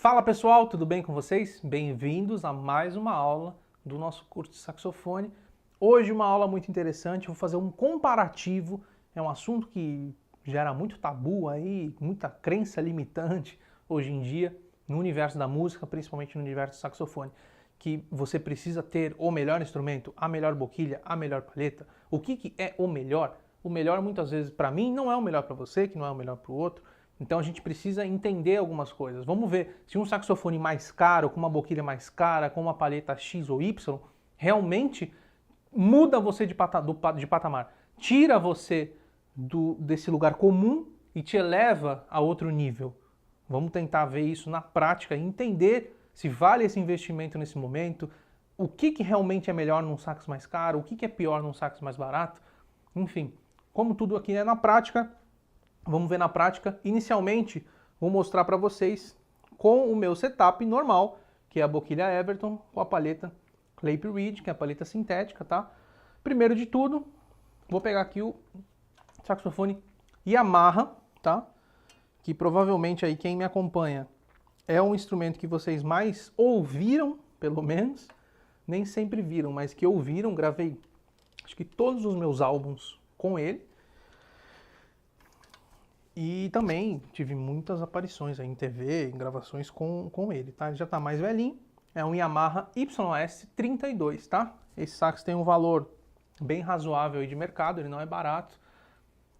Fala pessoal, tudo bem com vocês? Bem-vindos a mais uma aula do nosso curso de saxofone. Hoje uma aula muito interessante, vou fazer um comparativo, é um assunto que gera muito tabu aí, muita crença limitante hoje em dia no universo da música, principalmente no universo do saxofone, que você precisa ter o melhor instrumento, a melhor boquilha, a melhor palheta. O que é o melhor? O melhor muitas vezes para mim não é o melhor para você, que não é o melhor para o outro. Então a gente precisa entender algumas coisas. Vamos ver se um saxofone mais caro, com uma boquilha mais cara, com uma palheta X ou Y, realmente muda você de patamar. Tira você desse lugar comum e te eleva a outro nível. Vamos tentar ver isso na prática e entender se vale esse investimento nesse momento, o que realmente é melhor num sax mais caro, o que é pior num sax mais barato. Enfim, como tudo aqui é na prática, vamos ver na prática. Inicialmente, vou mostrar para vocês com o meu setup normal, que é a boquilha Everton com a palheta Clape Reed, que é a palheta sintética, tá? Primeiro de tudo, vou pegar aqui o saxofone Yamaha, tá? Que provavelmente aí quem me acompanha é um instrumento que vocês mais ouviram, pelo menos, nem sempre viram, mas que ouviram, gravei acho que todos os meus álbuns com ele. E também tive muitas aparições aí em TV, em gravações com ele, tá? Ele já tá mais velhinho, é um Yamaha YS-32, tá? Esse sax tem um valor bem razoável aí de mercado, ele não é barato,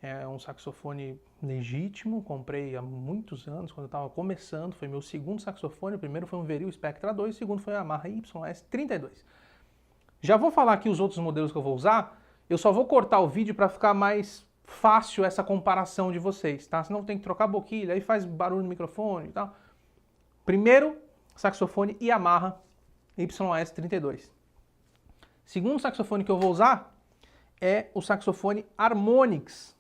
é um saxofone legítimo, comprei há muitos anos, quando eu estava começando, foi meu segundo saxofone, o primeiro foi um Veril Spectra 2, o segundo foi um Yamaha YS-32. Já vou falar aqui os outros modelos que eu vou usar, eu só vou cortar o vídeo para ficar mais fácil essa comparação de vocês, tá? Senão tem que trocar a boquilha, aí faz barulho no microfone e tal. Primeiro, saxofone Yamaha YS-32. Segundo saxofone que eu vou usar é o saxofone Harmonix,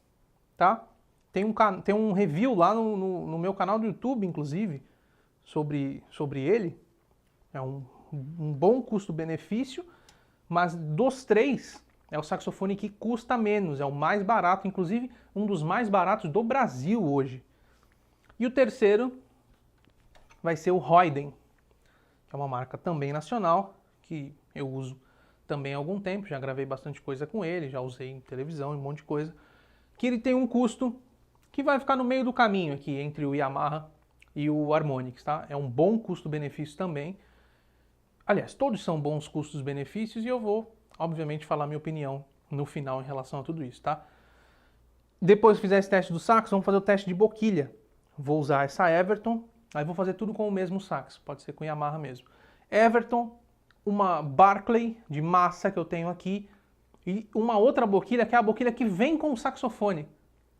tá? Tem um review lá no meu canal do YouTube, inclusive, sobre ele. É um bom custo-benefício, mas dos três, é o saxofone que custa menos, é o mais barato, inclusive um dos mais baratos do Brasil hoje. E o terceiro vai ser o Royden, que é uma marca também nacional, que eu uso também há algum tempo, já gravei bastante coisa com ele, já usei em televisão, um monte de coisa, que ele tem um custo que vai ficar no meio do caminho aqui, entre o Yamaha e o Harmonix, tá? É um bom custo-benefício também. Aliás, todos são bons custos-benefícios e eu vou, obviamente, falar minha opinião no final em relação a tudo isso, tá? Depois que fizer esse teste do sax, vamos fazer o teste de boquilha. Vou usar essa Everton, aí vou fazer tudo com o mesmo sax, pode ser com Yamaha mesmo. Everton, uma Barclay de massa que eu tenho aqui e uma outra boquilha, que é a boquilha que vem com o saxofone.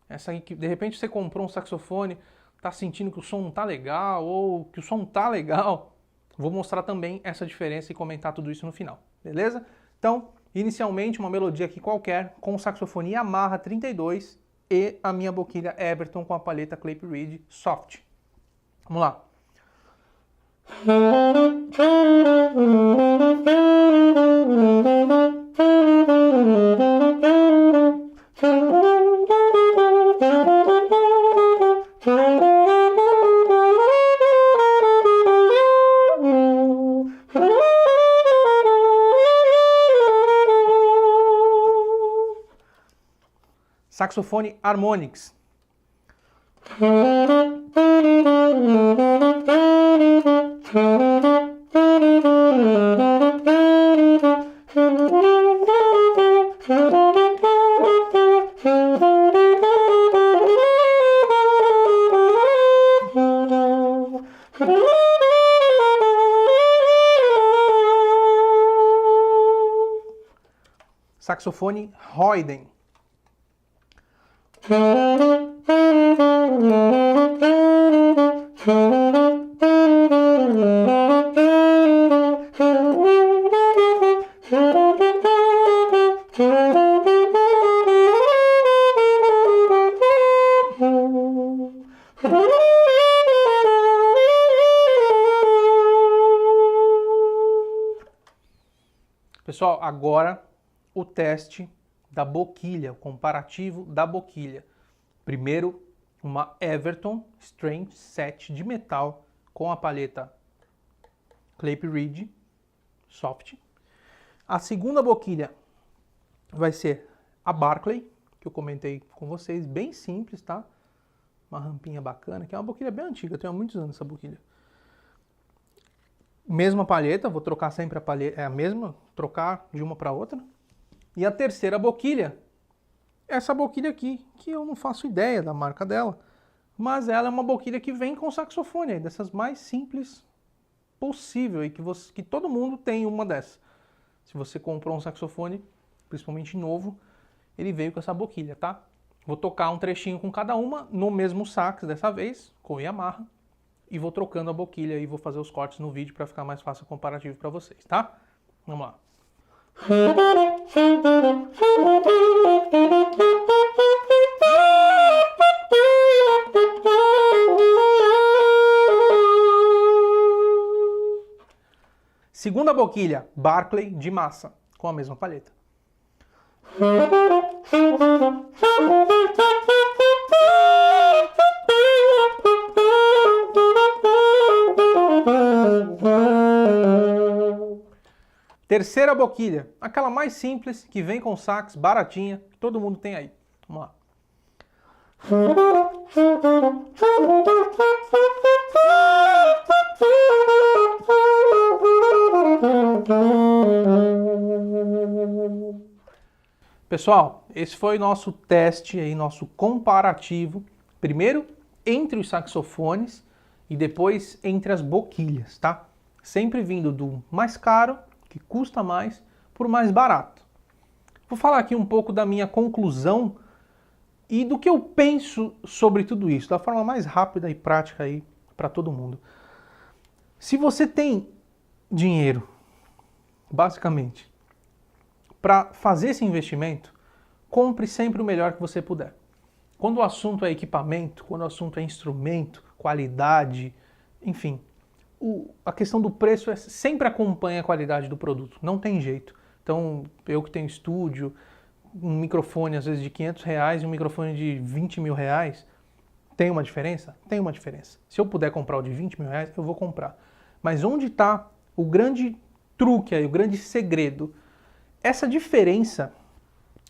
Essa aí que de repente você comprou um saxofone, tá sentindo que o som não tá legal ou que o som tá legal. Vou mostrar também essa diferença e comentar tudo isso no final, beleza? Então, inicialmente uma melodia aqui qualquer com o saxofone Yamaha 32 e a minha boquilha Everton com a palheta Clape Reed Soft. Vamos lá. Saxofone Harmonix. Saxofone Royden. Pessoal, agora o teste da boquilha, o comparativo da boquilha. Primeiro, uma Everton Strange 7 de metal com a palheta Clape Reed Soft. A segunda boquilha vai ser a Barclay, que eu comentei com vocês, bem simples, tá? Uma rampinha bacana, que é uma boquilha bem antiga, eu tenho há muitos anos essa boquilha. Mesma palheta, vou trocar sempre a palheta, é a mesma, trocar de uma para outra. E a terceira boquilha, essa boquilha aqui, que eu não faço ideia da marca dela, mas ela é uma boquilha que vem com saxofone, dessas mais simples possível, e que todo mundo tem uma dessas. Se você comprou um saxofone, principalmente novo, ele veio com essa boquilha, tá? Vou tocar um trechinho com cada uma, no mesmo sax dessa vez, com Yamaha, e vou trocando a boquilha e vou fazer os cortes no vídeo para ficar mais fácil o comparativo para vocês, tá? Vamos lá. Segunda boquilha, Barclay de massa, com a mesma palheta. Terceira boquilha, aquela mais simples, que vem com sax, baratinha, que todo mundo tem aí. Vamos lá. Pessoal, esse foi nosso teste aí, nosso comparativo, primeiro entre os saxofones e depois entre as boquilhas, tá? Sempre vindo do mais caro, que custa mais, por mais barato. Vou falar aqui um pouco da minha conclusão e do que eu penso sobre tudo isso, da forma mais rápida e prática aí para todo mundo. Se você tem dinheiro, basicamente, para fazer esse investimento, compre sempre o melhor que você puder. Quando o assunto é equipamento, quando o assunto é instrumento, qualidade, enfim, a questão do preço sempre acompanha a qualidade do produto, não tem jeito. Então, eu que tenho estúdio, um microfone às vezes de R$500 e um microfone de R$20.000, tem uma diferença? Tem uma diferença. Se eu puder comprar o de R$20.000, eu vou comprar. Mas onde está o grande truque aí, o grande segredo? Essa diferença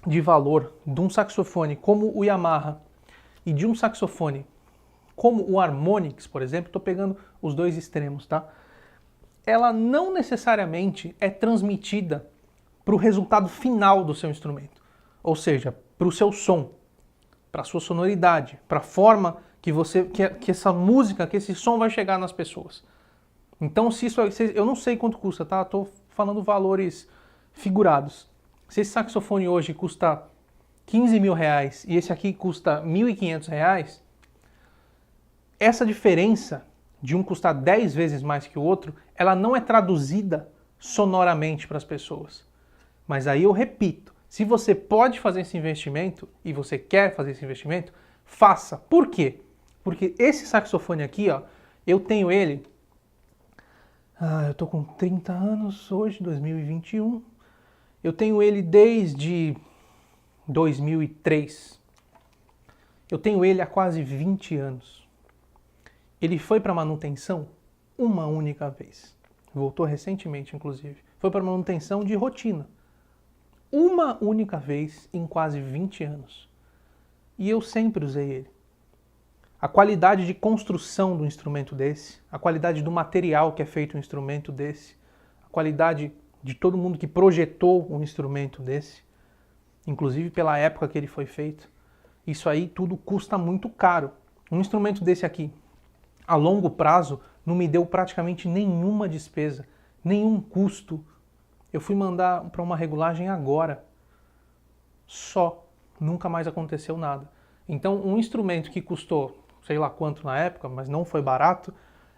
de valor de um saxofone como o Yamaha e de um saxofone como o Harmonix, por exemplo, estou pegando os dois extremos, tá? Ela não necessariamente é transmitida para o resultado final do seu instrumento, ou seja, para o seu som, para a sua sonoridade, para a forma que essa música, que esse som vai chegar nas pessoas. Então, se isso, eu não sei quanto custa, tá? Estou falando valores figurados. Se esse saxofone hoje custa R$15.000 e esse aqui custa R$1.500, essa diferença de um custar 10 vezes mais que o outro, ela não é traduzida sonoramente para as pessoas. Mas aí eu repito, se você pode fazer esse investimento e você quer fazer esse investimento, faça. Por quê? Porque esse saxofone aqui, ó, eu tenho ele... eu tô com 30 anos hoje, 2021. Eu tenho ele desde 2003. Eu tenho ele há quase 20 anos. Ele foi para manutenção uma única vez. Voltou recentemente, inclusive. Foi para manutenção de rotina. Uma única vez em quase 20 anos. E eu sempre usei ele. A qualidade de construção do instrumento desse, a qualidade do material que é feito um instrumento desse, a qualidade de todo mundo que projetou um instrumento desse, inclusive pela época que ele foi feito, isso aí tudo custa muito caro. Um instrumento desse aqui, a longo prazo, não me deu praticamente nenhuma despesa, nenhum custo. Eu fui mandar para uma regulagem agora. Só. Nunca mais aconteceu nada. Então, um instrumento que custou, sei lá quanto na época, mas não foi barato,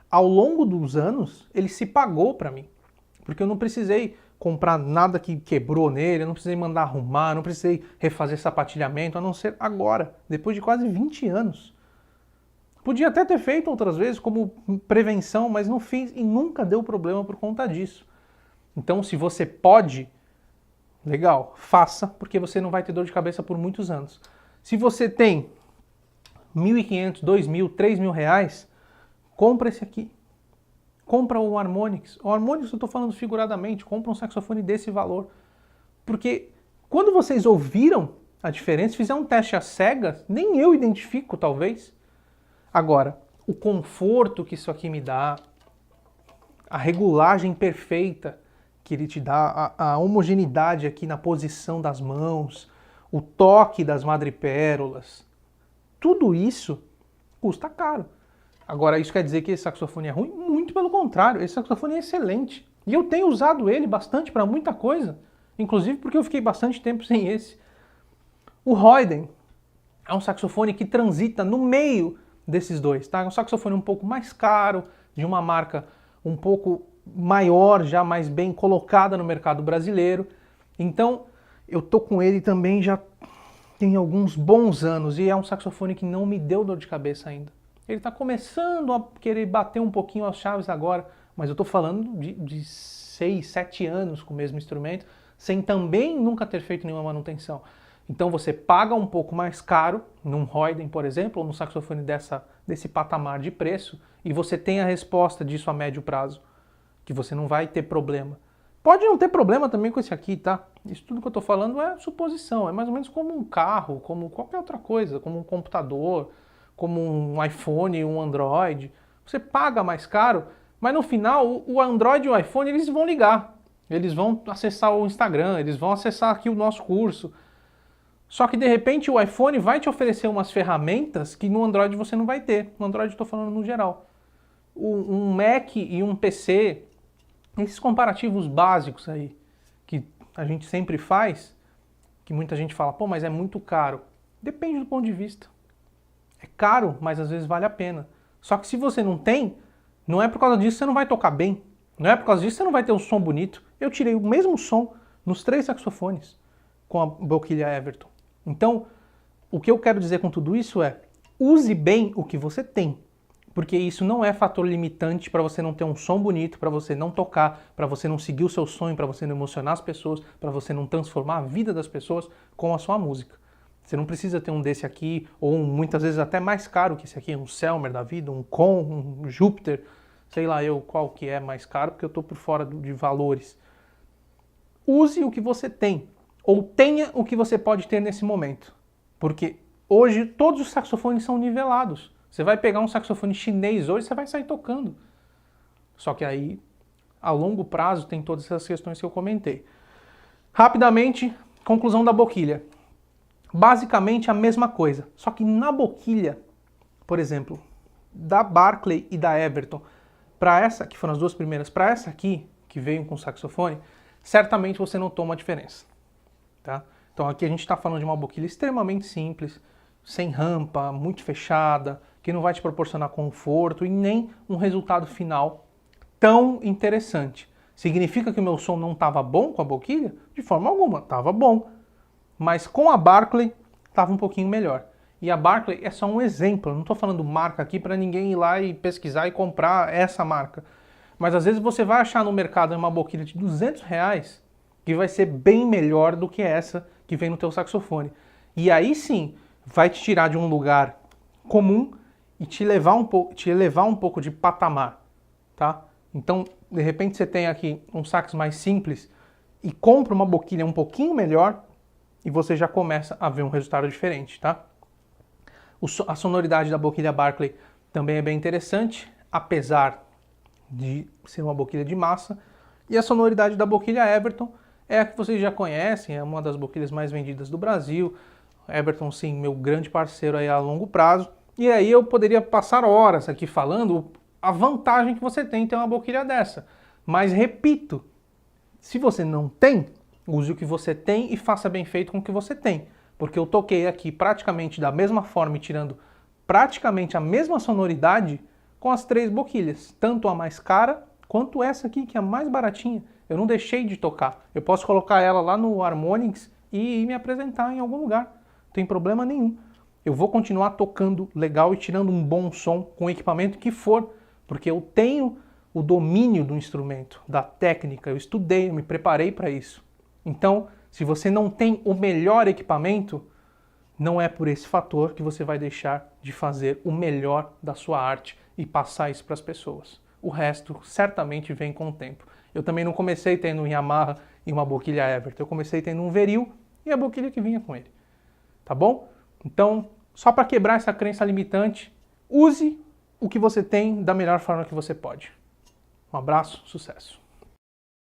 ao longo dos anos, ele se pagou para mim. Porque eu não precisei comprar nada que quebrou nele, eu não precisei mandar arrumar, não precisei refazer sapatilhamento, a não ser agora, depois de quase 20 anos. Podia até ter feito outras vezes como prevenção, mas não fiz e nunca deu problema por conta disso. Então, se você pode, legal, faça, porque você não vai ter dor de cabeça por muitos anos. Se você tem R$1.500, R$2.000, R$3.000, compra esse aqui. compra o Harmonix. O Harmonix eu estou falando figuradamente, compra um saxofone desse valor. Porque quando vocês ouviram a diferença, fizeram um teste às cegas, nem eu identifico, talvez. Agora, o conforto que isso aqui me dá, a regulagem perfeita que ele te dá, a homogeneidade aqui na posição das mãos, o toque das madrepérolas, tudo isso custa caro. Agora, isso quer dizer que esse saxofone é ruim? Muito pelo contrário, esse saxofone é excelente. E eu tenho usado ele bastante para muita coisa, inclusive porque eu fiquei bastante tempo sem esse. O Royden é um saxofone que transita no meio desses dois, tá? É um saxofone um pouco mais caro, de uma marca um pouco maior, já mais bem colocada no mercado brasileiro. Então, eu tô com ele também já tem alguns bons anos e é um saxofone que não me deu dor de cabeça ainda. Ele está começando a querer bater um pouquinho as chaves agora, mas eu tô falando de 6, 7 anos com o mesmo instrumento, sem também nunca ter feito nenhuma manutenção. Então você paga um pouco mais caro, num Royden, por exemplo, ou num saxofone desse patamar de preço, e você tem a resposta disso a médio prazo, que você não vai ter problema. Pode não ter problema também com esse aqui, tá? Isso tudo que eu tô falando é suposição, é mais ou menos como um carro, como qualquer outra coisa, como um computador, como um iPhone, um Android. Você paga mais caro, mas no final o Android e o iPhone eles vão ligar. Eles vão acessar o Instagram, eles vão acessar aqui o nosso curso. Só que de repente o iPhone vai te oferecer umas ferramentas que no Android você não vai ter. No Android eu estou falando no geral. Um Mac e um PC, esses comparativos básicos aí, que a gente sempre faz, que muita gente fala, pô, mas é muito caro. Depende do ponto de vista. É caro, mas às vezes vale a pena. Só que se você não tem, não é por causa disso que você não vai tocar bem. Não é por causa disso que você não vai ter um som bonito. Eu tirei o mesmo som nos 3 saxofones com a boquilha Everton. Então, o que eu quero dizer com tudo isso é, use bem o que você tem. Porque isso não é fator limitante para você não ter um som bonito, para você não tocar, para você não seguir o seu sonho, para você não emocionar as pessoas, para você não transformar a vida das pessoas com a sua música. Você não precisa ter um desse aqui, ou muitas vezes até mais caro que esse aqui, um Selmer da vida, um Con, um Júpiter, sei lá eu qual que é mais caro, porque eu estou por fora de valores. Use o que você tem, ou tenha o que você pode ter nesse momento. Porque hoje todos os saxofones são nivelados. Você vai pegar um saxofone chinês hoje, você vai sair tocando. Só que aí, a longo prazo, tem todas essas questões que eu comentei. Rapidamente, conclusão da boquilha. Basicamente a mesma coisa. Só que na boquilha, por exemplo, da Barclay e da Everton, para essa, que foram as duas primeiras, para essa aqui, que veio com saxofone, certamente você notou uma diferença. Tá? Então aqui a gente está falando de uma boquilha extremamente simples, sem rampa, muito fechada, que não vai te proporcionar conforto e nem um resultado final tão interessante. Significa que o meu som não estava bom com a boquilha? De forma alguma, estava bom. Mas com a Barclay estava um pouquinho melhor. E a Barclay é só um exemplo, eu não estou falando marca aqui para ninguém ir lá e pesquisar e comprar essa marca. Mas às vezes você vai achar no mercado uma boquilha de R$200 que vai ser bem melhor do que essa que vem no teu saxofone. E aí sim, vai te tirar de um lugar comum e te elevar um pouco de patamar, tá? Então, de repente você tem aqui um sax mais simples e compra uma boquilha um pouquinho melhor e você já começa a ver um resultado diferente, tá? A sonoridade da boquilha Barclay também é bem interessante, apesar de ser uma boquilha de massa. E a sonoridade da boquilha Everton é a que vocês já conhecem, é uma das boquilhas mais vendidas do Brasil. Everton, sim, meu grande parceiro aí a longo prazo. E aí eu poderia passar horas aqui falando a vantagem que você tem em ter uma boquilha dessa. Mas repito, se você não tem, use o que você tem e faça bem feito com o que você tem. Porque eu toquei aqui praticamente da mesma forma e tirando praticamente a mesma sonoridade com as 3 boquilhas. Tanto a mais cara quanto essa aqui, que é a mais baratinha. Eu não deixei de tocar. Eu posso colocar ela lá no Harmonix e me apresentar em algum lugar. Não tem problema nenhum. Eu vou continuar tocando legal e tirando um bom som com o equipamento que for, porque eu tenho o domínio do instrumento, da técnica, eu estudei, eu me preparei para isso. Então, se você não tem o melhor equipamento, não é por esse fator que você vai deixar de fazer o melhor da sua arte e passar isso para as pessoas. o resto certamente vem com o tempo. Eu também não comecei tendo um Yamaha e uma boquilha Everton, eu comecei tendo um Veril e a boquilha que vinha com ele. Tá bom? Então, só para quebrar essa crença limitante, use o que você tem da melhor forma que você pode. Um abraço, sucesso!